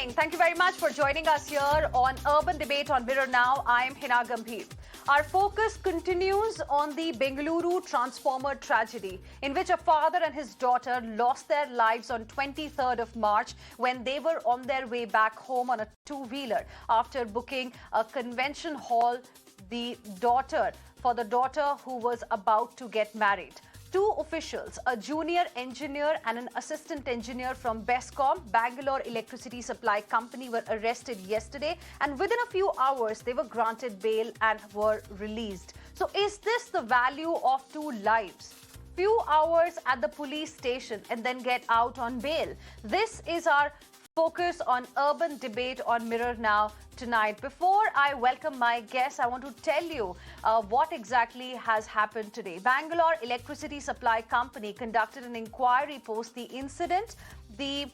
evening. Thank you very much for joining us here on Urban Debate on Mirror Now. I'm Hina Gambhir. Our focus continues on the Bengaluru transformer tragedy, in which a father and his daughter lost their lives on 23rd of March when they were on their way back home on a two-wheeler after booking a convention hall for the daughter who was about to get married. Two officials, a junior engineer and an assistant engineer from BESCOM, Bangalore Electricity Supply Company, were arrested yesterday, and within a few hours they were granted bail and were released. So is this the value of two lives? Few hours at the police station and then get out on bail. This is our focus on Urban Debate on Mirror Now tonight. Before I welcome my guests, I want to tell you what exactly has happened today. Bangalore Electricity Supply Company conducted an inquiry post the incident. The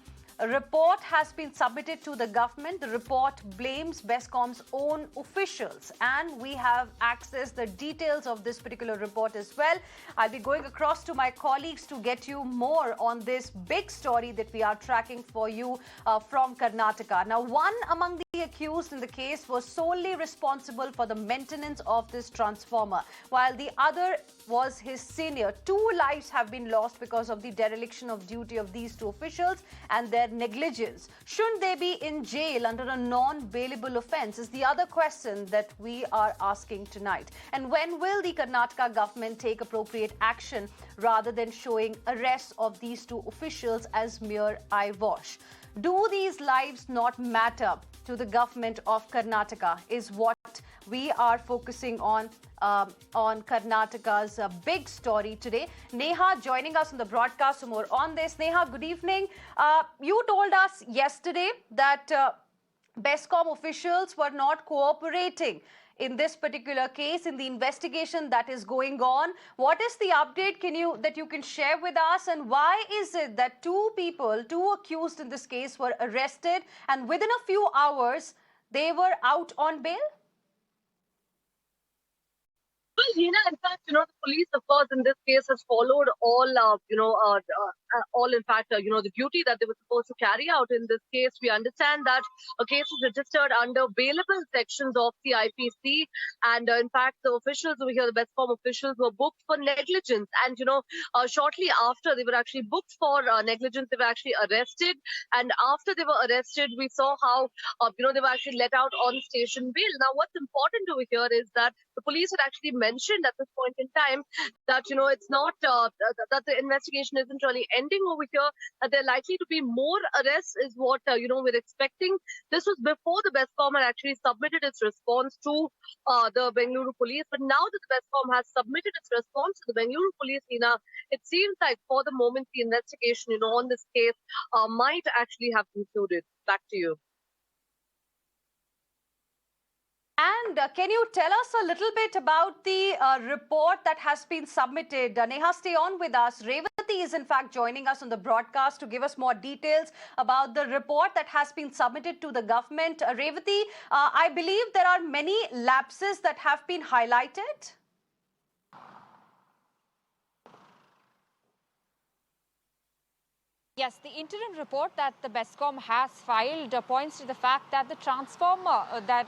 report has been submitted to the government. The report blames BESCOM's own officials, and we have accessed the details of this particular report as well. I'll be going across to my colleagues to get you more on this big story that we are tracking for you from Karnataka. Now, one among the accused in the case was solely responsible for the maintenance of this transformer, while the other was his senior. Two lives have been lost because of the dereliction of duty of these two officials and their negligence. Shouldn't they be in jail under a non-bailable offence is the other question that we are asking tonight. And when will the Karnataka government take appropriate action rather than showing arrests of these two officials as mere eyewash? Do these lives not matter to the government of Karnataka is what we are focusing on Karnataka's big story today. Neha joining us on the broadcast for more on this. Neha, good evening. You told us yesterday that BESCOM officials were not cooperating in this particular case, in the investigation that is going on. What is the update that you can share with us, and why is it that two accused in this case were arrested and within a few hours they were out on bail? Well, Hina, in fact, the police, of course, in this case has followed all, the duty that they were supposed to carry out in this case. We understand that a case is registered under bailable sections of the IPC. And in fact, the officials over here, the BESCOM officials, were booked for negligence. And, shortly after they were actually booked for negligence, they were actually arrested. And after they were arrested, we saw how, they were actually let out on station bail. Now, what's important over here is that the police had actually mentioned at this point in time that, it's not, that the investigation isn't really ending over here, that there are likely to be more arrests is what, we're expecting. This was before the BESCOM had actually submitted its response to the Bengaluru police. But now that the BESCOM has submitted its response to the Bengaluru police, Hina, it seems like for the moment the investigation, on this case might actually have concluded. Back to you. And can you tell us a little bit about the report that has been submitted? Neha, stay on with us. Revati is in fact joining us on the broadcast to give us more details about the report that has been submitted to the government. Revati, I believe there are many lapses that have been highlighted. Yes, the interim report that the BESCOM has filed points to the fact that the transformer that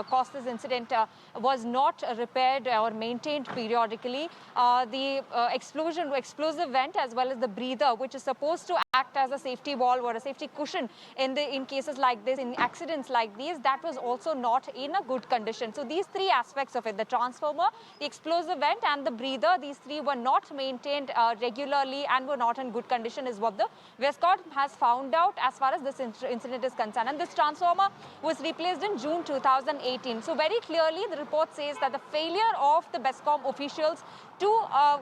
caused this incident was not repaired or maintained periodically. The explosive vent as well as the breather, which is supposed to act as a safety valve or a safety cushion in cases like this, in accidents like these, that was also not in a good condition. So these three aspects of it, the transformer, the explosive vent and the breather, these three were not maintained regularly and were not in good condition is what the BESCOM has found out as far as this incident is concerned. And this transformer was replaced in June 2018. So very clearly the report says that the failure of the BESCOM officials to have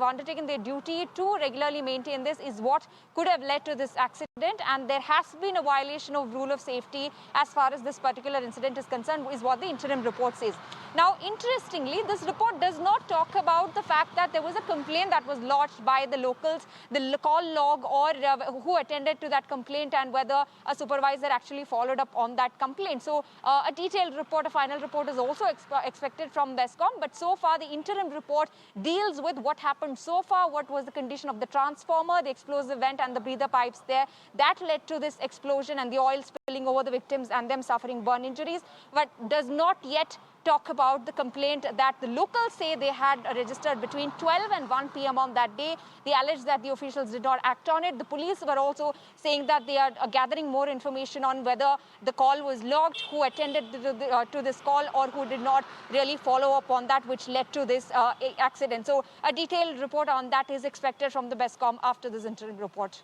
undertaken their duty to regularly maintain this is what could have led to this accident, and there has been a violation of rule of safety as far as this particular incident is concerned, is what the interim report says. Now, interestingly, this report does not talk about the fact that there was a complaint that was lodged by the locals the call log or who attended to that complaint and whether a supervisor actually followed up on that complaint. So a detailed report, a final report is also expected from BESCOM. But so far, the interim report deals with what happened so far, what was the condition of the transformer, the explosive vent and the breather pipes there. That led to this explosion and the oil spilling over the victims and them suffering burn injuries, but does not yet talk about the complaint that the locals say they had registered between 12 and 1 p.m. on that day. They allege that the officials did not act on it. The police were also saying that they are gathering more information on whether the call was logged, who attended to this call, or who did not really follow up on that, which led to this accident. So a detailed report on that is expected from the BESCOM after this interim report.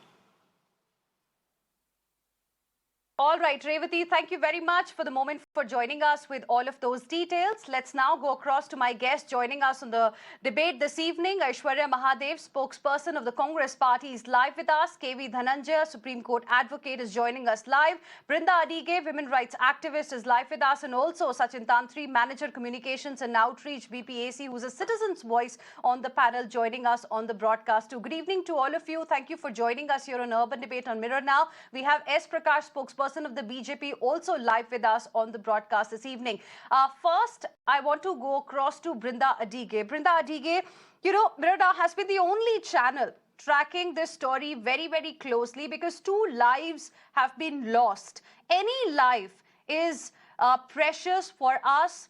All right, Revati, thank you very much for the moment for joining us with all of those details. Let's now go across to my guest joining us on the debate this evening. Aishwarya Mahadev, spokesperson of the Congress Party, is live with us. KV Dhananjaya, Supreme Court advocate, is joining us live. Brinda Adige, women rights activist, is live with us. And also Sachin Tantri, manager communications and outreach, BPAC, who's a citizen's voice on the panel, joining us on the broadcast too. Good evening to all of you. Thank you for joining us here on Urban Debate on Mirror Now. We have S. Prakash, spokesperson of the BJP, also live with us on the broadcast this evening. First, I want to go across to Brinda Adige. Brinda Adige, you know, Mirror Now has been the only channel tracking this story very, very closely because 2 lives have been lost. Any life is precious for us,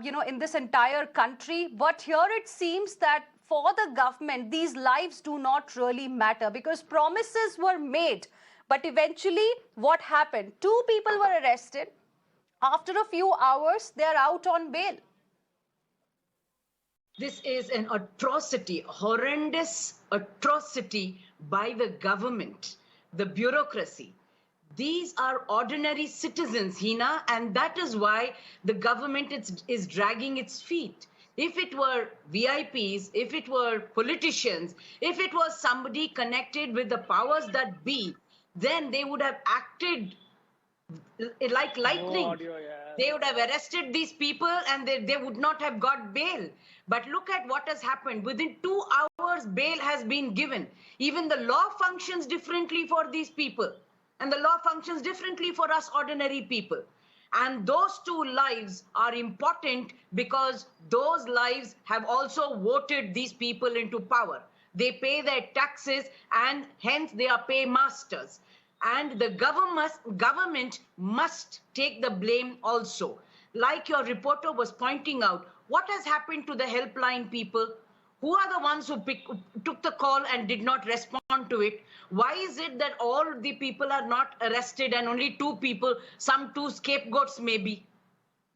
you know, in this entire country. But here it seems that for the government, these lives do not really matter because promises were made. But eventually, what happened? 2 people were arrested. After a few hours, they're out on bail. This is an atrocity, horrendous atrocity by the government, the bureaucracy. These are ordinary citizens, Hina, and that is why the government is dragging its feet. If it were VIPs, if it were politicians, if it was somebody connected with the powers that be, then they would have acted like lightning. They would have arrested these people and they would not have got bail. But look at what has happened. Within 2 hours, bail has been given. Even the law functions differently for these people. And the law functions differently for us ordinary people. And those 2 lives are important because those lives have also voted these people into power. They pay their taxes and hence they are paymasters. And the government must take the blame also. Like your reporter was pointing out, what has happened to the helpline people? Who are the ones who took the call and did not respond to it? Why is it that all the people are not arrested and only 2 people, some 2 scapegoats maybe?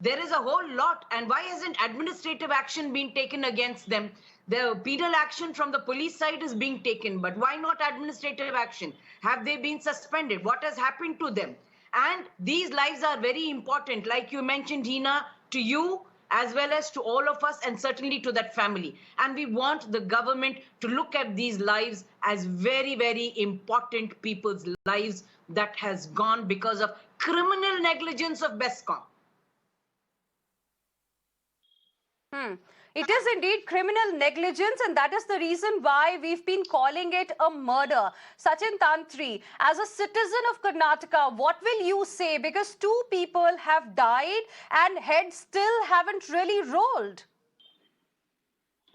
There is a whole lot. And why hasn't administrative action been taken against them? The penal action from the police side is being taken, but why not administrative action? Have they been suspended? What has happened to them? And these lives are very important, like you mentioned, Hina, to you as well as to all of us and certainly to that family. And we want the government to look at these lives as very, very important people's lives that has gone because of criminal negligence of BESCOM. It is indeed criminal negligence, and that is the reason why we've been calling it a murder. Sachin Tantri, as a citizen of Karnataka, what will you say? Because 2 people have died and heads still haven't really rolled.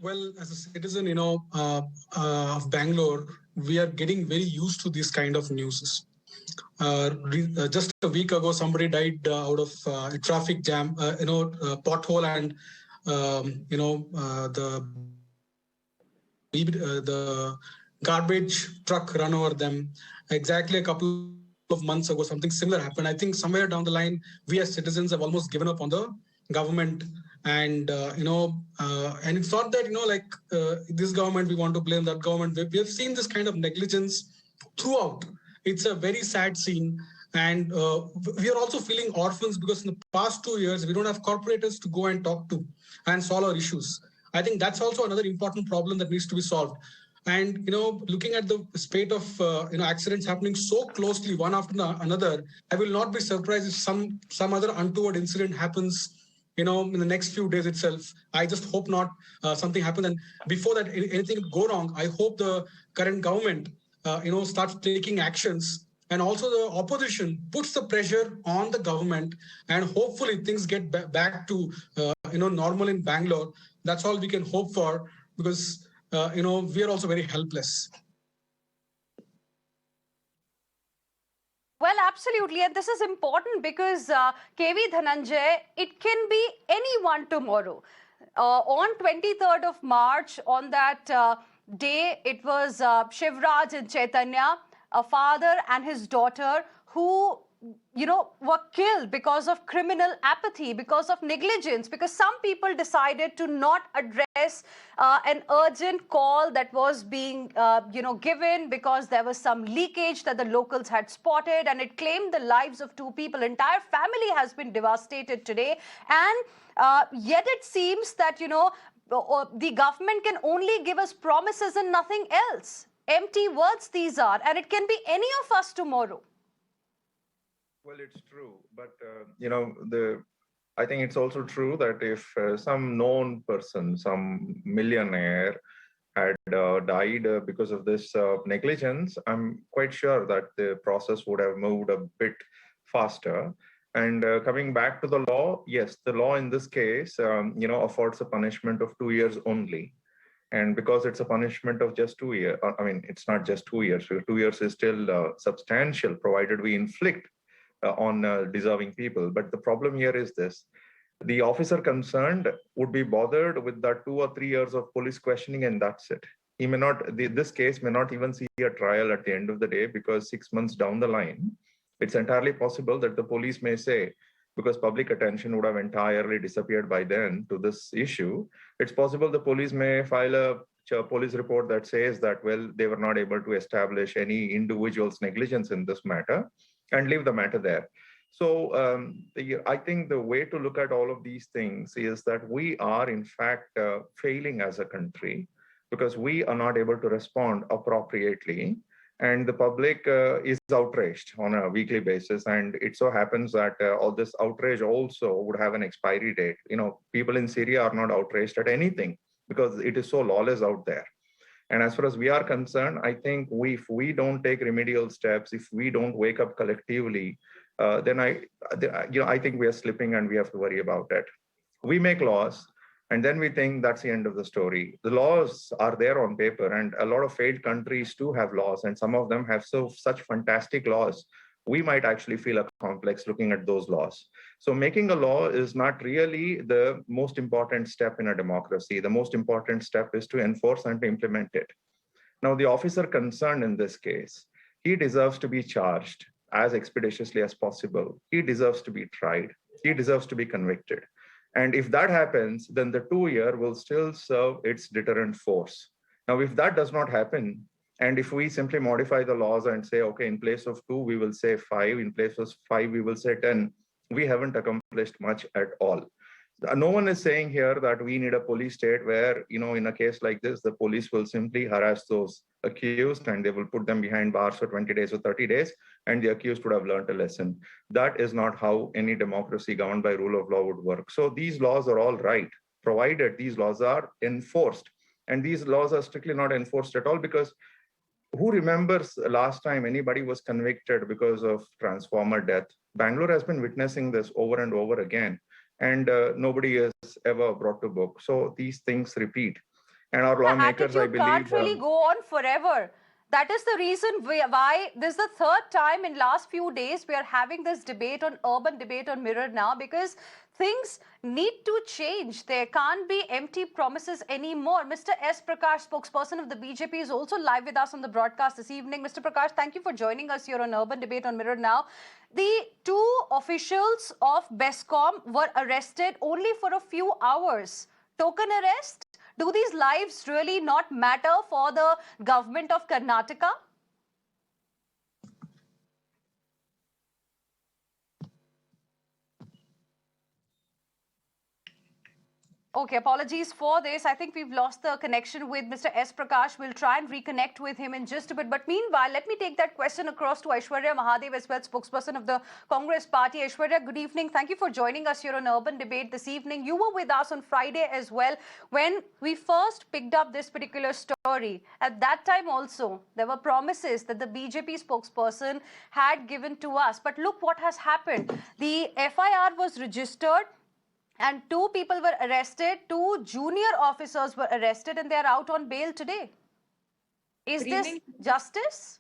Well, as a citizen, you know, of Bangalore, we are getting very used to this kind of news. Just a week ago, somebody died out of a traffic jam, pothole, and the garbage truck run over them. Exactly a couple of months ago, something similar happened. I think somewhere down the line, we as citizens have almost given up on the government. And, and it's not that, this government, we want to blame that government. We have seen this kind of negligence throughout. It's a very sad scene. And we are also feeling orphans because in the past 2 years, we don't have corporators to go and talk to and solve our issues. I think that's also another important problem that needs to be solved. And, looking at the spate of, accidents happening so closely one after another, I will not be surprised if some other untoward incident happens in the next few days itself. I just hope not something happens. And before that, anything go wrong, I hope the current government, starts taking actions. And also the opposition puts the pressure on the government, and hopefully things get back to normal in Bangalore. That's all we can hope for, because we are also very helpless. Well, absolutely. And this is important because KV Dhananjay, it can be anyone tomorrow. On 23rd of March, on that day, it was Shivraj and Chaitanya, a father and his daughter, who were killed because of criminal apathy, because of negligence, because some people decided to not address an urgent call that was being, given, because there was some leakage that the locals had spotted, and it claimed the lives of two people. Entire family has been devastated today, and yet it seems that, the government can only give us promises and nothing else. Empty words these are, and it can be any of us tomorrow. Well, it's true, but I think it's also true that if some known person, some millionaire, had died because of this negligence, I'm quite sure that the process would have moved a bit faster. And coming back to the law, yes, the law in this case, affords a punishment of 2 years only. And because it's a punishment of just 2 years, I mean, it's not just 2 years. 2 years is still substantial, provided we inflict on deserving people. But the problem here is this: the officer concerned would be bothered with that 2 or 3 years of police questioning, and that's it. He may not, this case may not even see a trial at the end of the day, because 6 months down the line, it's entirely possible that the police may say, because public attention would have entirely disappeared by then to this issue, it's possible the police may file a police report that says that, well, they were not able to establish any individual's negligence in this matter, and leave the matter there. So I think the way to look at all of these things is that we are in fact failing as a country, because we are not able to respond appropriately, and the public is outraged on a weekly basis. And it so happens that all this outrage also would have an expiry date. People in Syria are not outraged at anything, because it is so lawless out there. And as far as we are concerned, I think if we don't take remedial steps, if we don't wake up collectively, then I think we are slipping, and we have to worry about it. We make laws, and then we think that's the end of the story. The laws are there on paper, and a lot of failed countries too have laws, and some of them have such fantastic laws. We might actually feel a complex looking at those laws. So making a law is not really the most important step in a democracy. The most important step is to enforce and to implement it. Now, the officer concerned in this case, he deserves to be charged as expeditiously as possible. He deserves to be tried. He deserves to be convicted. And if that happens, then the 2 year will still serve its deterrent force. Now, if that does not happen, and if we simply modify the laws and say, okay, in place of 2, we will say 5, in place of 5, we will say 10, we haven't accomplished much at all. No one is saying here that we need a police state where, in a case like this, the police will simply harass those accused and they will put them behind bars for 20 days or 30 days, and the accused would have learned a lesson. That is not how any democracy governed by rule of law would work. So these laws are all right, provided these laws are enforced. And these laws are strictly not enforced at all, because who remembers last time anybody was convicted because of transformer death? Bangalore has been witnessing this over and over again, and nobody is ever brought to book. So these things repeat. And our lawmakers, I believe, can't really go on forever. That is the reason why this is the third time in last few days we are having this debate on urban debate on Mirror Now, because things need to change. There can't be empty promises anymore. Mr. S. Prakash, spokesperson of the BJP, is also live with us on the broadcast this evening. Mr. Prakash, thank you for joining us here on Urban Debate on Mirror Now. The 2 officials of BESCOM were arrested only for a few hours. Token arrest? Do these lives really not matter for the government of Karnataka? Okay, apologies for this. I think we've lost the connection with Mr. S. Prakash. We'll try and reconnect with him in just a bit. But meanwhile, let me take that question across to Aishwarya Mahadev as well, spokesperson of the Congress Party. Aishwarya, good evening. Thank you for joining us here on Urban Debate this evening. You were with us on Friday as well when we first picked up this particular story. At that time also, there were promises that the BJP spokesperson had given to us. But look what has happened. The FIR was registered, and 2 people were arrested, 2 junior officers were arrested, and they are out on bail today. Is this justice?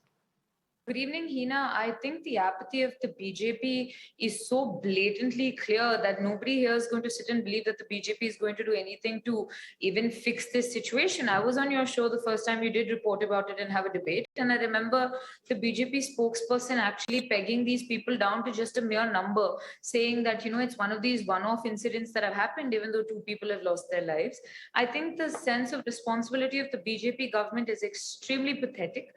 Good evening, Hina. I think the apathy of the BJP is so blatantly clear that nobody here is going to sit and believe that the BJP is going to do anything to even fix this situation. I was on your show the first time you did report about it and have a debate. And I remember the BJP spokesperson actually pegging these people down to just a mere number, saying that, it's one of these one-off incidents that have happened, even though 2 people have lost their lives. I think the sense of responsibility of the BJP government is extremely pathetic.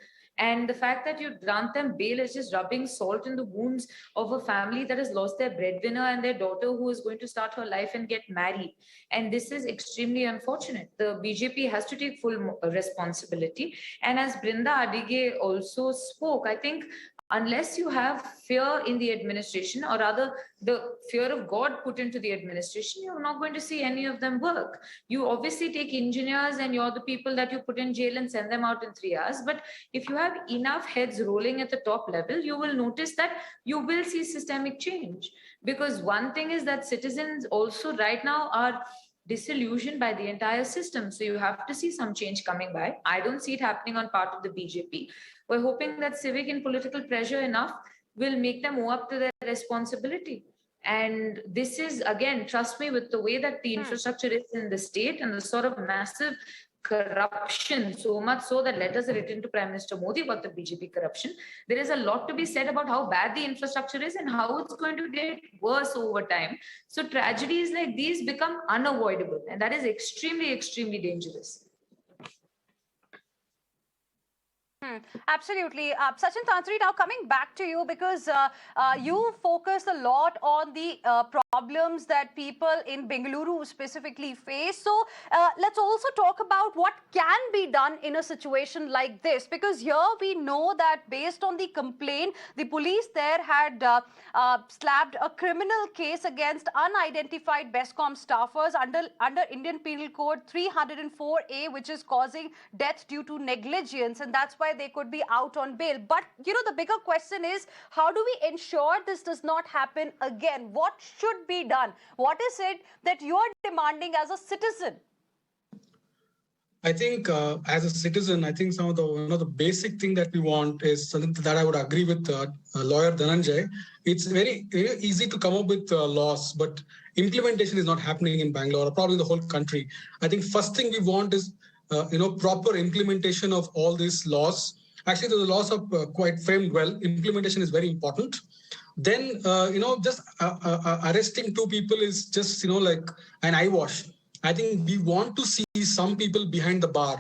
And the fact that you grant them bail is just rubbing salt in the wounds of a family that has lost their breadwinner and their daughter who is going to start her life and get married. And this is extremely unfortunate. The BJP has to take full responsibility. And as Brinda Adige also spoke, I think unless you have fear in the administration, or rather the fear of God put into the administration, you're not going to see any of them work. You obviously take engineers and you're the people that you put in jail and send them out in 3 hours. But if you have enough heads rolling at the top level, you will notice that you will see systemic change. Because one thing is that citizens also right now are disillusioned by the entire system. So you have to see some change coming by. I don't see it happening on part of the BJP. We're hoping that civic and political pressure enough will make them owe up to their responsibility. And this is, again, trust me, with the way that the infrastructure is in the state and the sort of massive corruption, so much so that letters are written to Prime Minister Modi about the BJP corruption. There is a lot to be said about how bad the infrastructure is and how it's going to get worse over time. So tragedies like these become unavoidable, and that is extremely, extremely dangerous. Absolutely. Sachin Tantri, now coming back to you, because you focus a lot on the problems that people in Bengaluru specifically face. So let's also talk about what can be done in a situation like this, because here we know that based on the complaint, the police there had slapped a criminal case against unidentified BESCOM staffers under Indian Penal Code 304A, which is causing death due to negligence, and that's why they could be out on bail. But the bigger question is, how do we ensure this does not happen again? What should be done? What is it that you are demanding as a citizen? I think as a citizen, I think some of the basic thing that we want is something that I would agree with lawyer Dhananjay. It's very easy to come up with laws, but implementation is not happening in Bangalore or probably the whole country. I think first thing we want is proper implementation of all these laws. Actually, the laws are quite framed well. Implementation is very important. Then, just arresting 2 people is just, like an eyewash. I think we want to see some people behind the bar.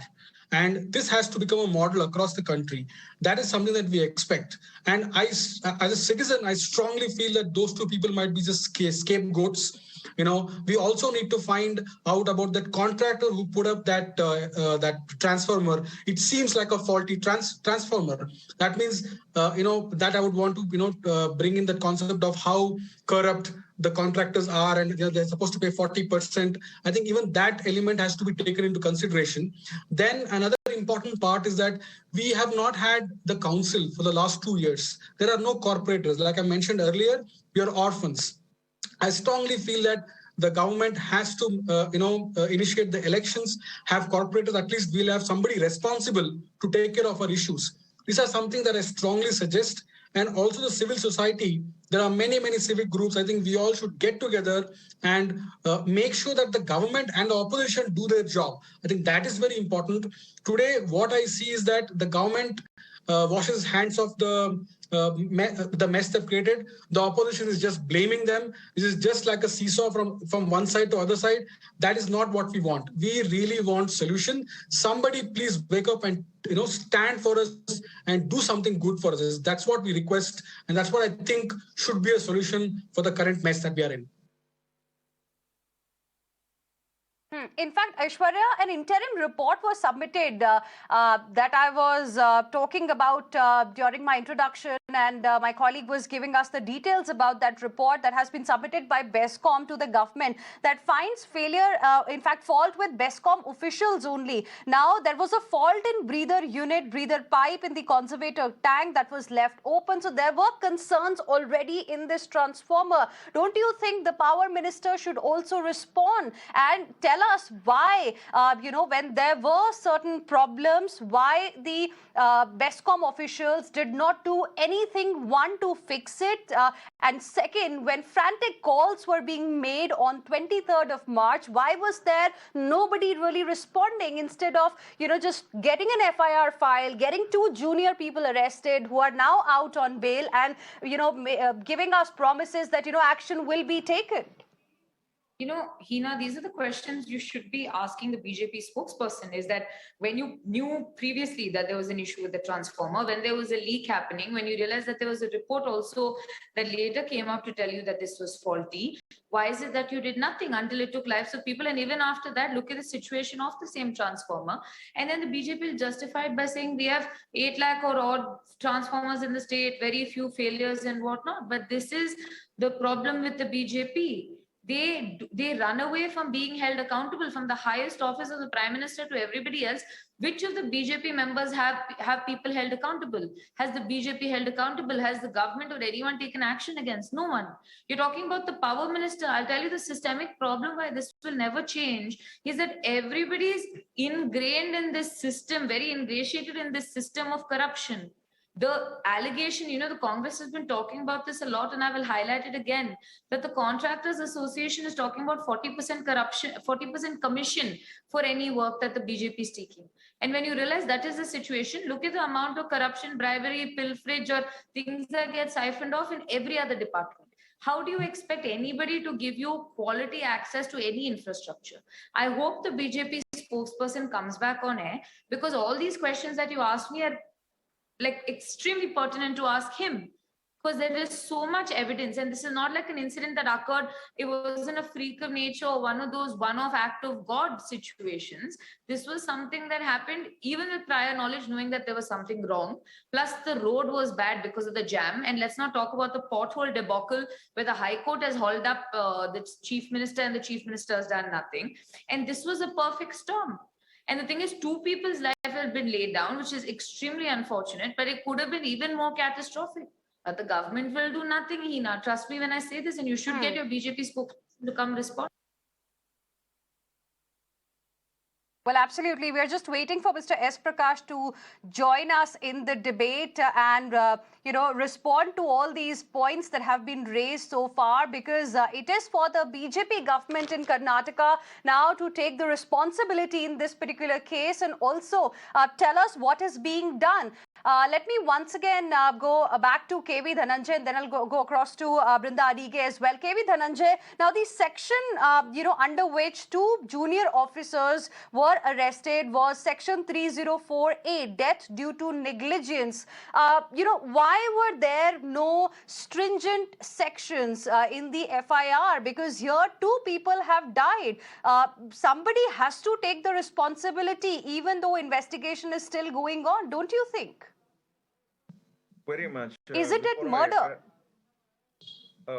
And this has to become a model across the country. That is something that we expect. And as a citizen, I strongly feel that those 2 people might be just scapegoats. We also need to find out about that contractor who put up that transformer. It seems like a faulty transformer. That means, that I would want to, bring in the concept of how corrupt the contractors are, and they're supposed to pay 40%. I think even that element has to be taken into consideration. Then another important part is that we have not had the council for the last 2 years. There are no corporators. Like I mentioned earlier, we are orphans. I strongly feel that the government has to, initiate the elections, have corporators. At least we'll have somebody responsible to take care of our issues. These are something that I strongly suggest. And also the civil society. There are many, many civic groups. I think we all should get together and make sure that the government and the opposition do their job. I think that is very important. Today, what I see is that the government washes hands of the mess they've created. The opposition is just blaming them. This is just like a seesaw from one side to other side. That is not what we want. We really want solution. Somebody please wake up and stand for us and do something good for us. That's what we request, and that's what I think should be a solution for the current mess that we are in. In fact, Aishwarya, an interim report was submitted that I was talking about during my introduction, and my colleague was giving us the details about that report that has been submitted by BESCOM to the government that finds failure, in fact, fault with BESCOM officials only. Now, there was a fault in breather unit, breather pipe in the conservator tank that was left open. So there were concerns already in this transformer. Don't you think the power minister should also respond and tell us why, when there were certain problems, why the BESCOM officials did not do anything, one, to fix it, and second, when frantic calls were being made on 23rd of March, why was there nobody really responding instead of, just getting an FIR file, getting 2 junior people arrested who are now out on bail and, giving us promises that, action will be taken? Hina, these are the questions you should be asking the BJP spokesperson, is that when you knew previously that there was an issue with the transformer, when there was a leak happening, when you realized that there was a report also that later came out to tell you that this was faulty, why is it that you did nothing until it took lives of people? And even after that, look at the situation of the same transformer. And then the BJP will justify it by saying we have 8 lakh or odd transformers in the state, very few failures and whatnot. But this is the problem with the BJP. They run away from being held accountable, from the highest office of the Prime Minister to everybody else. Which of the BJP members have people held accountable? Has the BJP held accountable? Has the government or anyone taken action against? No one. You're talking about the power minister. I'll tell you, the systemic problem why this will never change is that everybody is ingrained in this system, very ingratiated in this system of corruption. The allegation, the Congress has been talking about this a lot, and I will highlight it again, that the Contractors Association is talking about 40% corruption, 40% commission for any work that the BJP is taking. And when you realize that is the situation, look at the amount of corruption, bribery, pilferage, or things that get siphoned off in every other department. How do you expect anybody to give you quality access to any infrastructure? I hope the BJP spokesperson comes back on air, because all these questions that you asked me are extremely pertinent to ask him, because there is so much evidence, and this is not like an incident that occurred. It wasn't a freak of nature or one of those one-off act of God situations. This was something that happened even with prior knowledge, knowing that there was something wrong. Plus, the road was bad because of the jam. And let's not talk about the pothole debacle where the High Court has hauled up the Chief Minister, and the Chief Minister has done nothing. And this was a perfect storm. And the thing is, 2 people's life have been laid down, which is extremely unfortunate, but it could have been even more catastrophic. But the government will do nothing, Hina. Trust me when I say this, and you should get your BJP spokesperson to come respond. Well, absolutely. We are just waiting for Mr. S. Prakash to join us in the debate and, respond to all these points that have been raised so far, because it is for the BJP government in Karnataka now to take the responsibility in this particular case and also tell us what is being done. Let me once again go back to KV Dhananjay, and then I'll go across to Brinda Adige as well. KV Dhananjay, now the section, under which 2 junior officers were arrested was Section 304A, death due to negligence. Why were there no stringent sections in the FIR? Because here 2 people have died. Somebody has to take the responsibility, even though investigation is still going on, don't you think? Very much. Isn't it murder?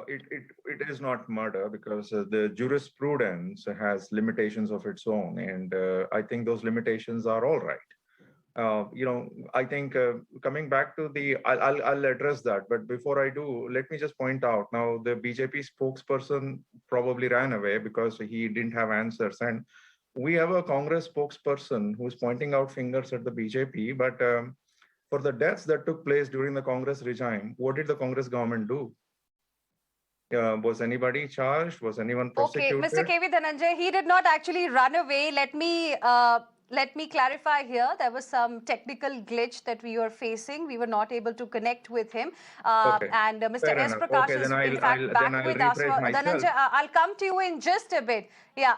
It is not murder, because the jurisprudence has limitations of its own, and I think those limitations are all right. I think coming back to I'll address that, but before I do, let me just point out, now the BJP spokesperson probably ran away because he didn't have answers, and we have a Congress spokesperson who's pointing out fingers at the BJP, but for the deaths that took place during the Congress regime, what did the Congress government do? Was anybody charged? Was anyone prosecuted? Okay, Mr. KV Dhananjay, he did not actually run away. Let me clarify here. There was some technical glitch that we were facing. We were not able to connect with him. And Mr. S. Prakash is in fact back with us. Dhananjay, I'll come to you in just a bit. Yeah.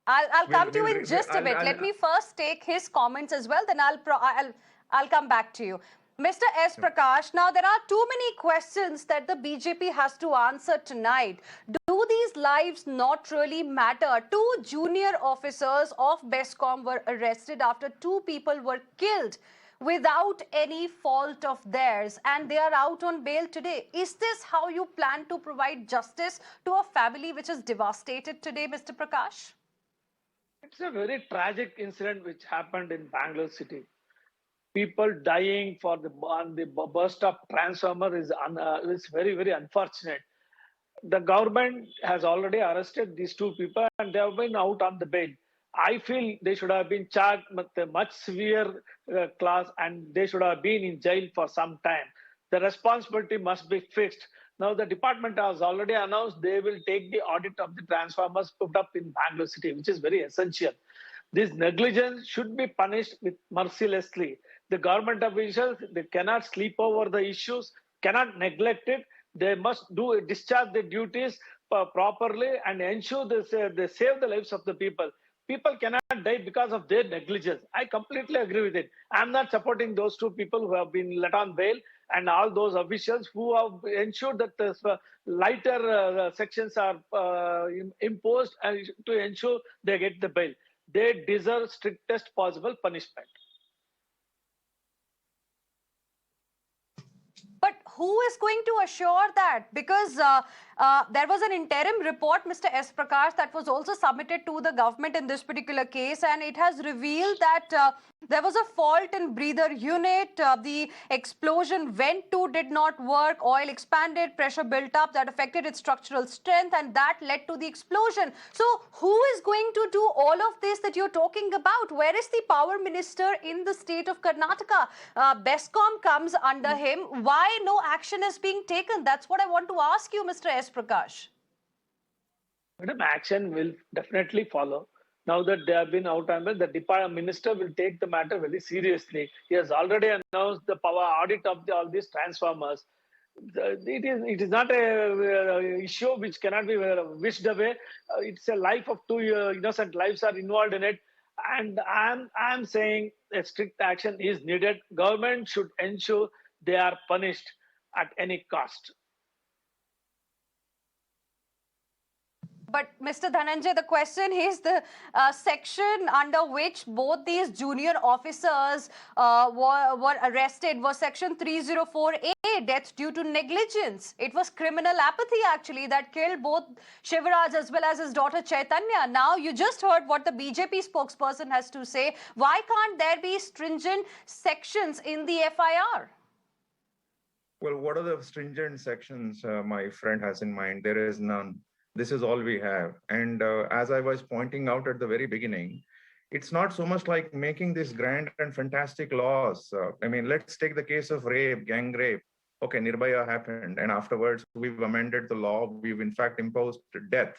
I'll come to you in just a bit. Let me first take his comments as well. Then I'll come back to you. Mr. S. Prakash, now there are too many questions that the BJP has to answer tonight. Do these lives not really matter? Two junior officers of BESCOM were arrested after two people were killed without any fault of theirs, and they are out on bail today. Is this how you plan to provide justice to a family which is devastated today, Mr. Prakash? It's a very tragic incident which happened in Bangalore city. People dying for the burst of transformer is very, very unfortunate. The government has already arrested these two people and they have been out on the bail. I feel they should have been charged with a much severe class and they should have been in jail for some time. The responsibility must be fixed. Now the department has already announced they will take the audit of the transformers put up in Bangalore city, which is very essential. This negligence should be punished with mercilessly. The government officials, they cannot sleep over the issues, cannot neglect it. They must discharge their duties properly and ensure they save the lives of the people. People cannot die because of their negligence. I completely agree with it. I'm not supporting those two people who have been let on bail and all those officials who have ensured that the lighter sections are imposed to ensure they get the bail. They deserve strictest possible punishment. But who is going to assure that? Because there was an interim report, Mr. S. Prakash, that was also submitted to the government in this particular case, and it has revealed that there was a fault in breather unit. The explosion vent tube did not work. Oil expanded, pressure built up that affected its structural strength, and that led to the explosion. So who is going to do all of this that you're talking about? Where is the power minister in the state of Karnataka? BESCOM comes under him. Why no action is being taken? That's what I want to ask you, Mr. S. Prakash. Madam, action will definitely follow. Now that they have been out on bail, the department minister will take the matter very seriously. He has already announced the power audit of all these transformers. It is not a issue which cannot be wished away. It's a life of two innocent lives are involved in it. And I'm saying a strict action is needed. Government should ensure they are punished at any cost. But Mr. Dhananjay, the question is the section under which both these junior officers were arrested was section 304A, death due to negligence. It was criminal apathy actually that killed both Shivraj as well as his daughter Chaitanya. Now you just heard what the BJP spokesperson has to say. Why can't there be stringent sections in the FIR? Well, what are the stringent sections my friend has in mind? There is none. This is all we have. And as I was pointing out at the very beginning, it's not so much like making these grand and fantastic laws. I mean, let's take the case of rape, gang rape. Okay, Nirbhaya happened. And afterwards, we've amended the law. We've in fact imposed death.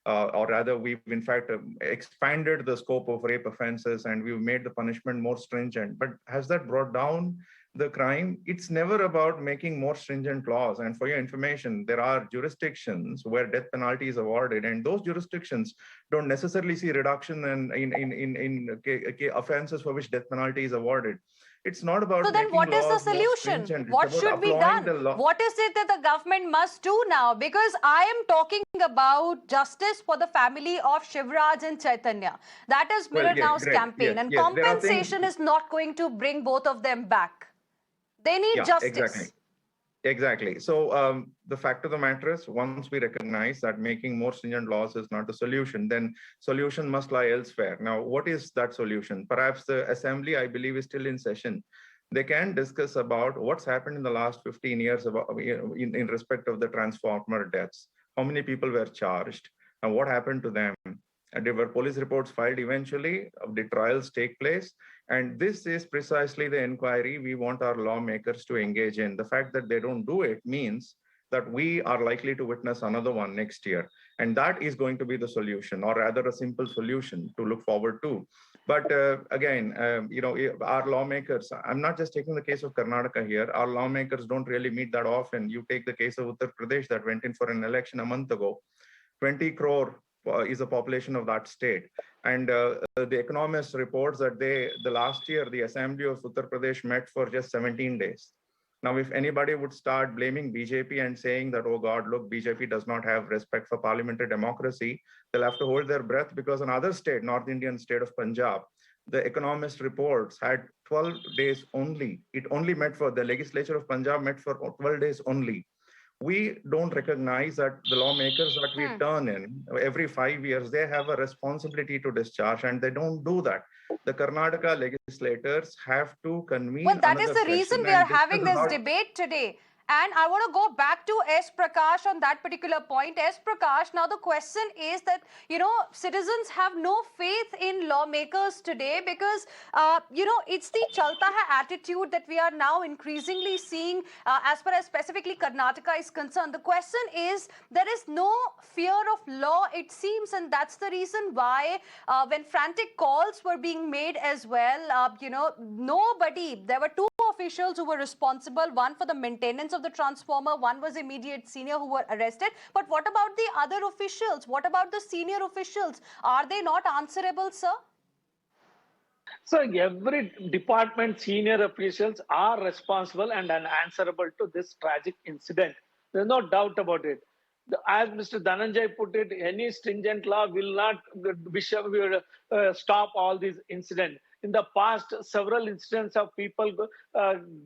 Or rather, we've in fact expanded the scope of rape offenses and we've made the punishment more stringent. But has that brought down the crime? It's never about making more stringent laws. And for your information, there are jurisdictions where death penalty is awarded, and those jurisdictions don't necessarily see reduction in offenses for which death penalty is awarded. It's not about. So then what is the solution? What should be done? What is it that the government must do now? Because I am talking about justice for the family of Shivraj and Chaitanya. That is Mirror Now's campaign. And compensation is not going to bring both of them back. They need justice. Exactly. So the fact of the matter is, once we recognize that making more stringent laws is not the solution, then solution must lie elsewhere. Now, what is that solution? Perhaps the assembly, I believe, is still in session. They can discuss about what's happened in the last 15 years about, in respect of the transformer deaths. How many people were charged and what happened to them? There were police reports filed eventually, the trials take place. And this is precisely the inquiry we want our lawmakers to engage in. The fact that they don't do it means that we are likely to witness another one next year. And that is going to be the solution, or rather a simple solution to look forward to. But again, our lawmakers, I'm not just taking the case of Karnataka here, our lawmakers don't really meet that often. You take the case of Uttar Pradesh that went in for an election a month ago, 20 crore is the population of that state. And the Economist reports that the last year, the Assembly of Uttar Pradesh met for just 17 days. Now, if anybody would start blaming BJP and saying that, oh God, look, BJP does not have respect for parliamentary democracy, they'll have to hold their breath, because another state, North Indian state of Punjab, the Economist reports had 12 days only. It only met for, the legislature of Punjab met for 12 days only. We don't recognize that the lawmakers that we turn in every 5 years, they have a responsibility to discharge, and they don't do that. The Karnataka legislators have to convene. Well, that is the reason we are having this debate today. And I want to go back to S. Prakash on that particular point. S. Prakash, now the question is that, citizens have no faith in lawmakers today because, it's the chalta hai attitude that we are now increasingly seeing as far as specifically Karnataka is concerned. The question is, there is no fear of law, it seems, and that's the reason why when frantic calls were being made as well, nobody, there were two officials who were responsible, one for the maintenance of the transformer, one was immediate senior who were arrested. But what about the other officials? What about the senior officials? Are they not answerable, sir? So every department senior officials are responsible and unanswerable to this tragic incident. There's no doubt about it. As Mr. Dhananjay put it, any stringent law will not stop all these incidents. In the past, several incidents of people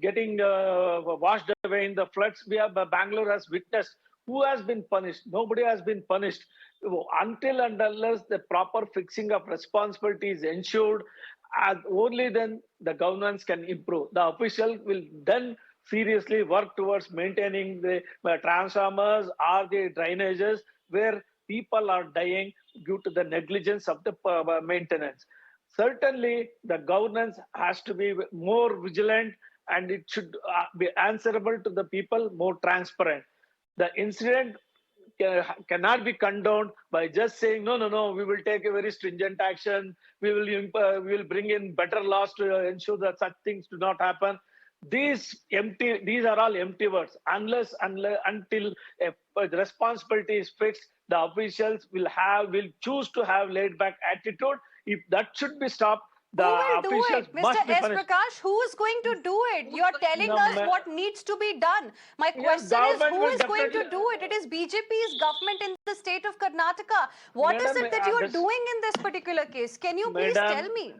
getting washed away in the floods, Bangalore has witnessed. Who has been punished? Nobody has been punished. Until and unless the proper fixing of responsibility is ensured, only then the governance can improve. The official will then seriously work towards maintaining the transformers or the drainages where people are dying due to the negligence of the maintenance. Certainly, the governance has to be more vigilant, and it should be answerable to the people, more transparent. The incident cannot be condoned by just saying, no, we will take a very stringent action. We will bring in better laws to ensure that such things do not happen. These are all empty words. Until a responsibility is fixed, the officials will choose to have laid back attitude. If that should be stopped, the officials must be punished. Mr. S. Prakash, who is going to do it? You are telling us what needs to be done. My question is, who is going to do it? It is BJP's government in the state of Karnataka. What is it that you are doing in this particular case? Can you please tell me?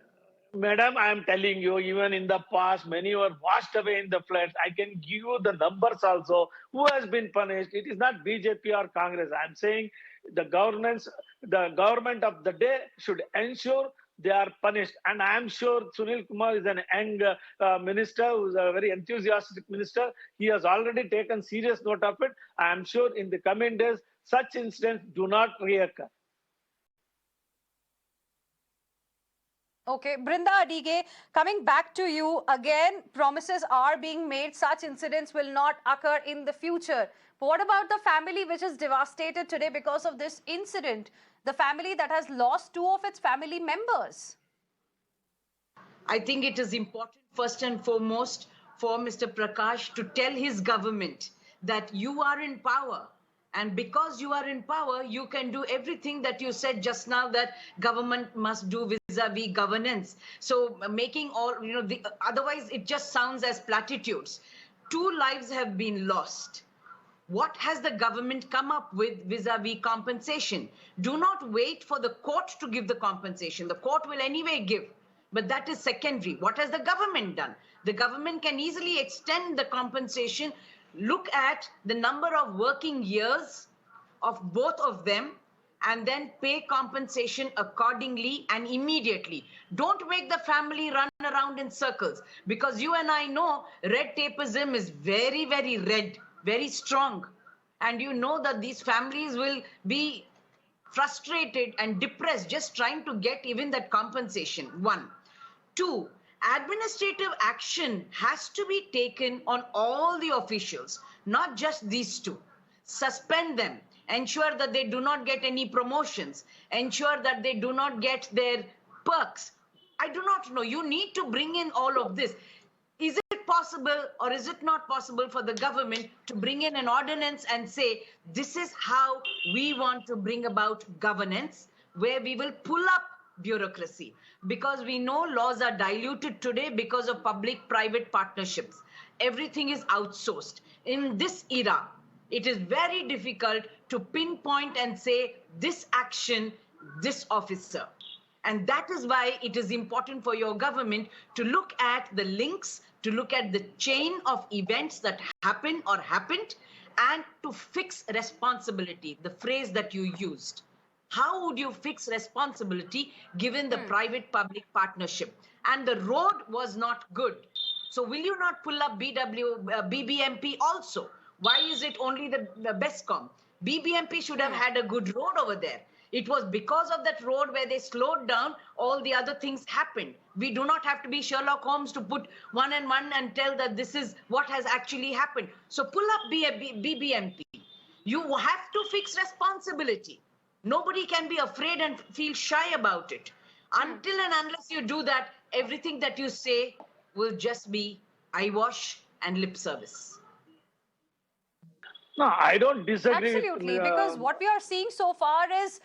Madam, I am telling you, even in the past, many were washed away in the floods. I can give you the numbers also. Who has been punished? It is not BJP or Congress. I am saying the government of the day should ensure they are punished. And I am sure Sunil Kumar is an young minister who is a very enthusiastic minister. He has already taken serious note of it. I am sure in the coming days, such incidents do not reoccur. Okay, Brinda Adige, coming back to you again, promises are being made. Such incidents will not occur in the future. But what about the family which is devastated today because of this incident? The family that has lost two of its family members. I think it is important, first and foremost, for Mr. Prakash to tell his government that you are in power. And because you are in power, you can do everything that you said just now that government must do vis-a-vis governance. So making all, otherwise it just sounds as platitudes. 2 lives have been lost. What has the government come up with vis-a-vis compensation? Do not wait for the court to give the compensation. The court will anyway give, but that is secondary. What has the government done? The government can easily extend the compensation. Look at the number of working years of both of them and then pay compensation accordingly and immediately. Don't make the family run around in circles, because you and I know red tapeism is very, very red, very strong. And you know that these families will be frustrated and depressed just trying to get even that compensation. 1. 2. Administrative action has to be taken on all the officials, not just these 2. Suspend them, ensure that they do not get any promotions, ensure that they do not get their perks. I do not know. You need to bring in all of this. Is it possible or is it not possible for the government to bring in an ordinance and say, this is how we want to bring about governance, where we will pull up bureaucracy? Because we know laws are diluted today because of public-private partnerships. Everything is outsourced. In this era, it is very difficult to pinpoint and say this action, this officer. And that is why it is important for your government to look at the links, to look at the chain of events that happen or happened, and to fix responsibility, the phrase that you used. How would you fix responsibility given the private-public partnership? And the road was not good. So will you not pull up BBMP also? Why is it only the BESCOM? BBMP should have had a good road over there. It was because of that road where they slowed down, all the other things happened. We do not have to be Sherlock Holmes to put one and one and tell that this is what has actually happened. So pull up BBMP. You have to fix responsibility. Nobody can be afraid and feel shy about it. Until and unless you do that, everything that you say will just be eyewash and lip service. No, I don't disagree. Absolutely, because what we are seeing so far is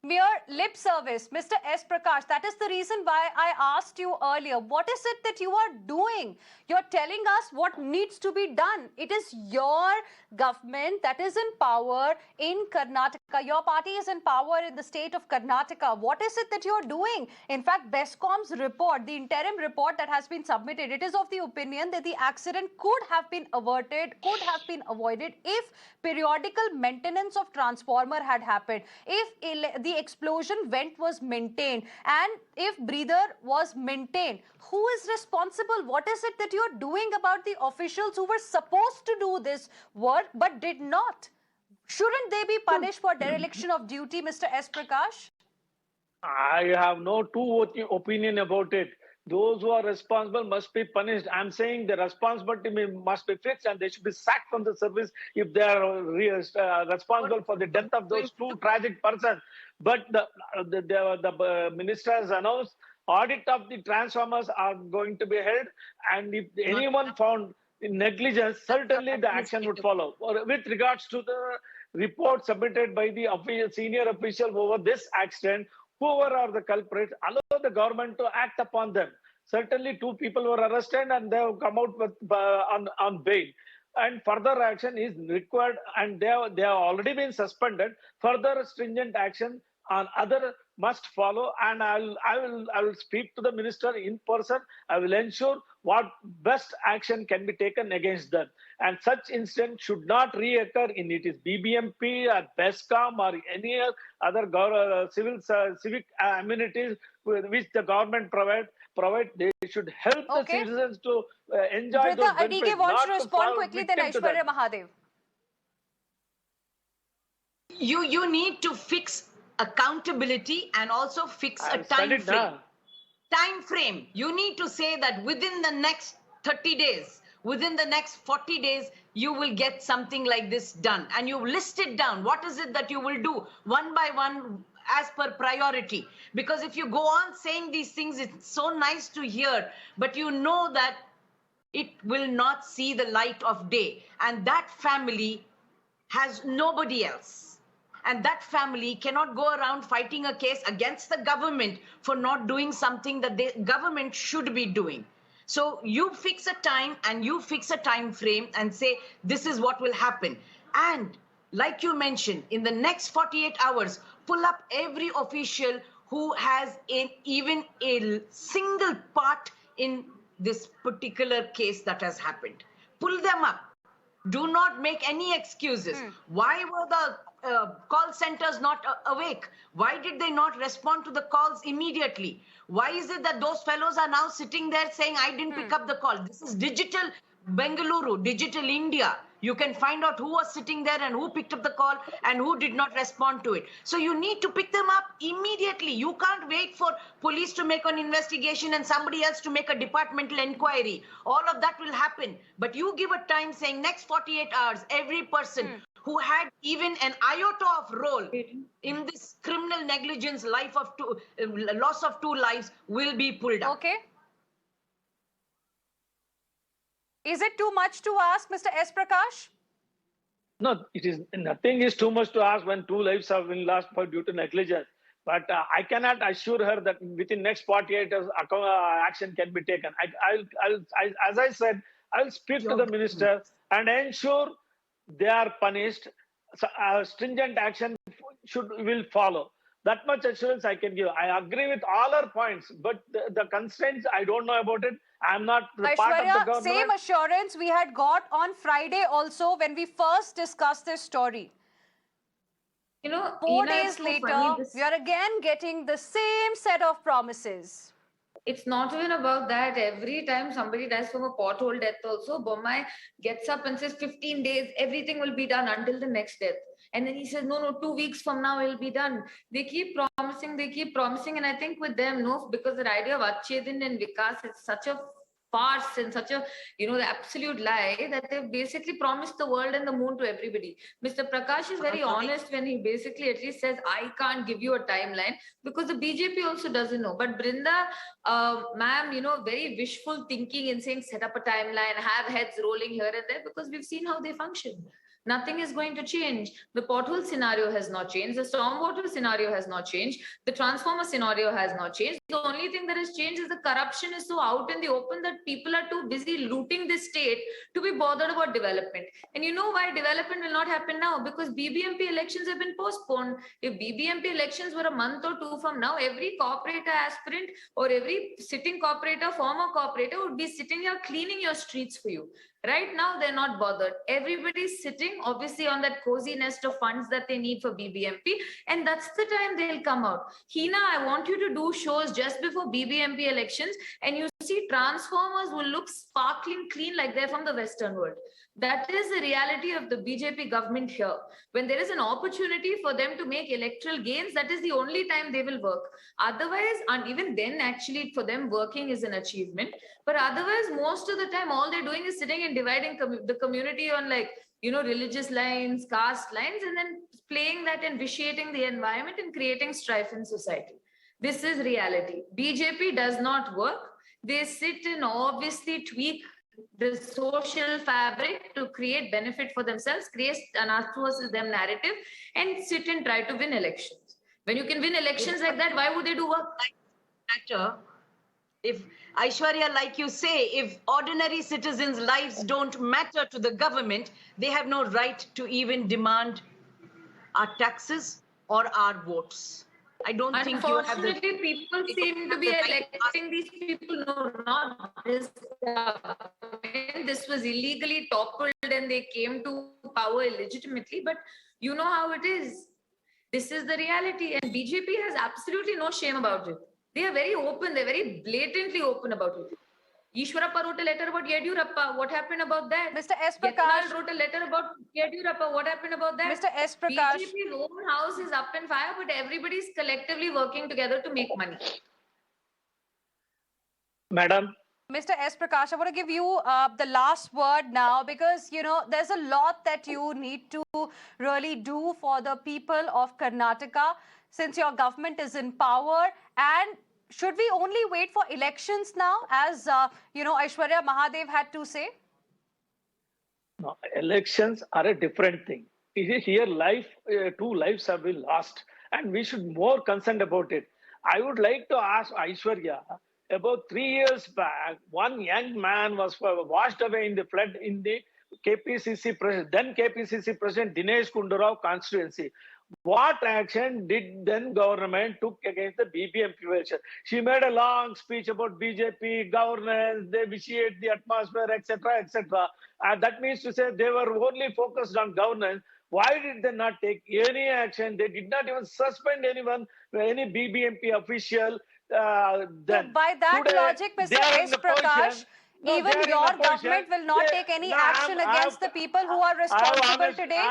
mere lip service. Mr. S. Prakash, that is the reason why I asked you earlier, what is it that you are doing? You're telling us what needs to be done. It is your government that is in power in Karnataka. Your party is in power in the state of Karnataka. What is it that you're doing? In fact, BESCOM's report, the interim report that has been submitted, it is of the opinion that the accident could have been averted, could have been avoided if periodical maintenance of transformer had happened, if the explosion vent was maintained, and if breather was maintained. Who is responsible? What is it that you're doing about the officials who were supposed to do this work but did not? Shouldn't they be punished for dereliction of duty, Mr. S. Prakash? I have no opinion about it. Those who are responsible must be punished. I'm saying the responsibility must be fixed and they should be sacked from the service if they are responsible for the death of those two tragic persons. But the minister has announced audit of the transformers are going to be held, and if anyone found negligence, certainly the action would follow. With regards to the report submitted by the senior official over this accident, whoever are the culprits, allow the government to act upon them. Certainly, 2 people were arrested and they have come out with on bail. And further action is required, and they have already been suspended. Further stringent action on other must follow, and I will speak to the minister in person. I will ensure what best action can be taken against them. And such incident should not reoccur in it is BBMP or BESCOM or any other civic amenities which the government provide. They should help the citizens to enjoy those benefits. Adike wants to respond quickly, then Aishwarya Mahadev. You need to fix accountability and also fix a time frame. Time frame. You need to say that within the next 30 days, within the next 40 days, you will get something like this done. And you list it down. What is it that you will do one by one as per priority? Because if you go on saying these things, it's so nice to hear, but you know that it will not see the light of day. And that family has nobody else. And that family cannot go around fighting a case against the government for not doing something that the government should be doing. So you fix a time and you fix a time frame and say, this is what will happen. And like you mentioned, in the next 48 hours, pull up every official who has even a single part in this particular case that has happened. Pull them up. Do not make any excuses. Why were the call centers not awake? Why did they not respond to the calls immediately? Why is it that those fellows are now sitting there saying, I didn't pick up the call? This is digital Bengaluru, digital India. You can find out who was sitting there and who picked up the call and who did not respond to it. So you need to pick them up immediately. You can't wait for police to make an investigation and somebody else to make a departmental inquiry. All of that will happen. But you give a time saying next 48 hours, every person who had even an iota of role in this criminal negligence loss of 2 lives will be pulled up. Okay. Is it too much to ask, Mr. S. Prakash? No, it is nothing is too much to ask when 2 lives have been lost for due to negligence. But I cannot assure her that within next 48 hours action can be taken. As I said, I'll speak to the minister and ensure they are punished. Stringent action will follow. That much assurance I can give. I agree with all her points, but the constraints I don't know about it. I'm not part of the Aishwarya, government. same assurance we had got on Friday also when we first discussed this story. You know, 4 Hina, days it's so later, funny, we are again getting the same set of promises. it's not even about that. Every time somebody dies from a pothole death also, Bommai gets up and says 15 days, everything will be done until the next death. And then he says, no, 2 weeks from now it'll be done. They keep promising. And I think with them, no, because the idea of Achedin and Vikas is such a farce and such a, the absolute lie that they've basically promised the world and the moon to everybody. Mr. Prakash is very honest when he basically at least says, I can't give you a timeline, because the BJP also doesn't know. But Brinda, ma'am, very wishful thinking in saying set up a timeline, have heads rolling here and there, because we've seen how they function. Nothing is going to change. The pothole scenario has not changed. The stormwater scenario has not changed. The transformer scenario has not changed. The only thing that has changed is the corruption is so out in the open that people are too busy looting the state to be bothered about development. And you know why development will not happen now? Because BBMP elections have been postponed. If BBMP elections were a month or 2 from now, every corporator aspirant or every sitting corporator, former corporator would be sitting here cleaning your streets for you. Right now, they're not bothered. Everybody's sitting, obviously, on that cozy nest of funds that they need for BBMP, and that's the time they'll come out. Hina, I want you to do shows just before BBMP elections, and you see transformers will look sparkling clean like they're from the Western world. That is the reality of the BJP government here. When there is an opportunity for them to make electoral gains, that is the only time they will work. Otherwise, and even then, actually, for them, working is an achievement. But otherwise, most of the time, all they're doing is sitting and dividing the community on religious lines, caste lines, and then playing that and vitiating the environment and creating strife in society. This is reality. BJP does not work. They sit and obviously tweak the social fabric to create benefit for themselves, create an us versus them narrative, and sit and try to win elections. When you can win elections like that, why would they do work? If Aishwarya, like you say, if ordinary citizens' lives don't matter to the government, they have no right to even demand our taxes or our votes. I don't think you have the... Unfortunately, people seem to be electing these people. No, not this government. This was illegally toppled and they came to power illegitimately. But you know how it is. This is the reality. And BJP has absolutely no shame about it. They are very open. They're very blatantly open about it. Ishwarappa wrote a letter about Yediyurappa. What happened about that? Mr. S. Prakash wrote a letter about Yediyurappa. What happened about that? Mr. S. Prakash. BJP's own house is up in fire, but everybody's collectively working together to make money. Madam, Mr. S. Prakash, I want to give you the last word now, because, there's a lot that you need to really do for the people of Karnataka since your government is in power. And should we only wait for elections now, as, Aishwarya Mahadev had to say? no, elections are a different thing. Here, 2 lives have been lost, and we should be more concerned about it. I would like to ask Aishwarya, about 3 years back, one young man was washed away in the flood in the KPCC president, then KPCC president Dinesh Kundu constituency. What action did then government took against the BBMP version? She made a long speech about BJP governance, they vitiate the atmosphere, etc., etc. And that means to say they were only focused on governance. Why did they not take any action? They did not even suspend anyone, any BBMP official. Then So by that today, logic, Mr. S. Prakash, even your government will not take any action against the people who are responsible today?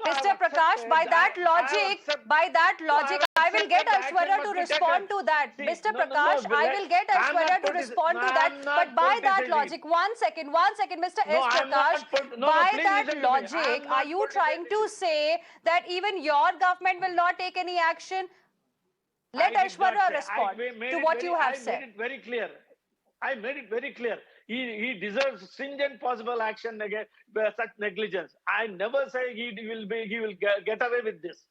Mr. Prakash, by that logic, I will get Aishwarya to respond to that. Mr. Prakash, I will get Aishwarya to respond to that. But by that logic, one second, Mr. S. Prakash, by that logic, are you trying to say that even your government will not take any action? Let Aishwarya respond to what you have said. I made it very clear. he deserves stringent possible action against such negligence. I never say he will get away with this.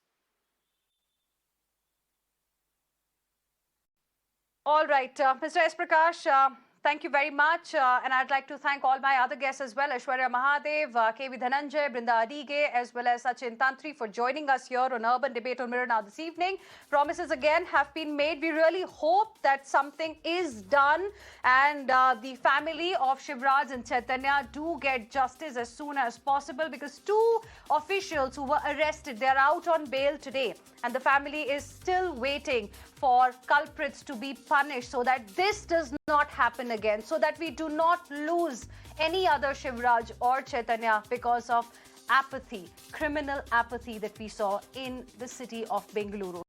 All right, Mr. S. Prakash, thank you very much. And I'd like to thank all my other guests as well, Aishwarya Mahadev, KV Dhananjay, Brinda Adige, as well as Sachin Tantri for joining us here on Urban Debate on Mirror Now this evening. Promises again have been made. We really hope that something is done and the family of Shivraj and Chaitanya do get justice as soon as possible, because two officials who were arrested, they're out on bail today, and the family is still waiting for culprits to be punished so that this does not happen again, so that we do not lose any other Shivraj or Chaitanya because of apathy, criminal apathy that we saw in the city of Bengaluru.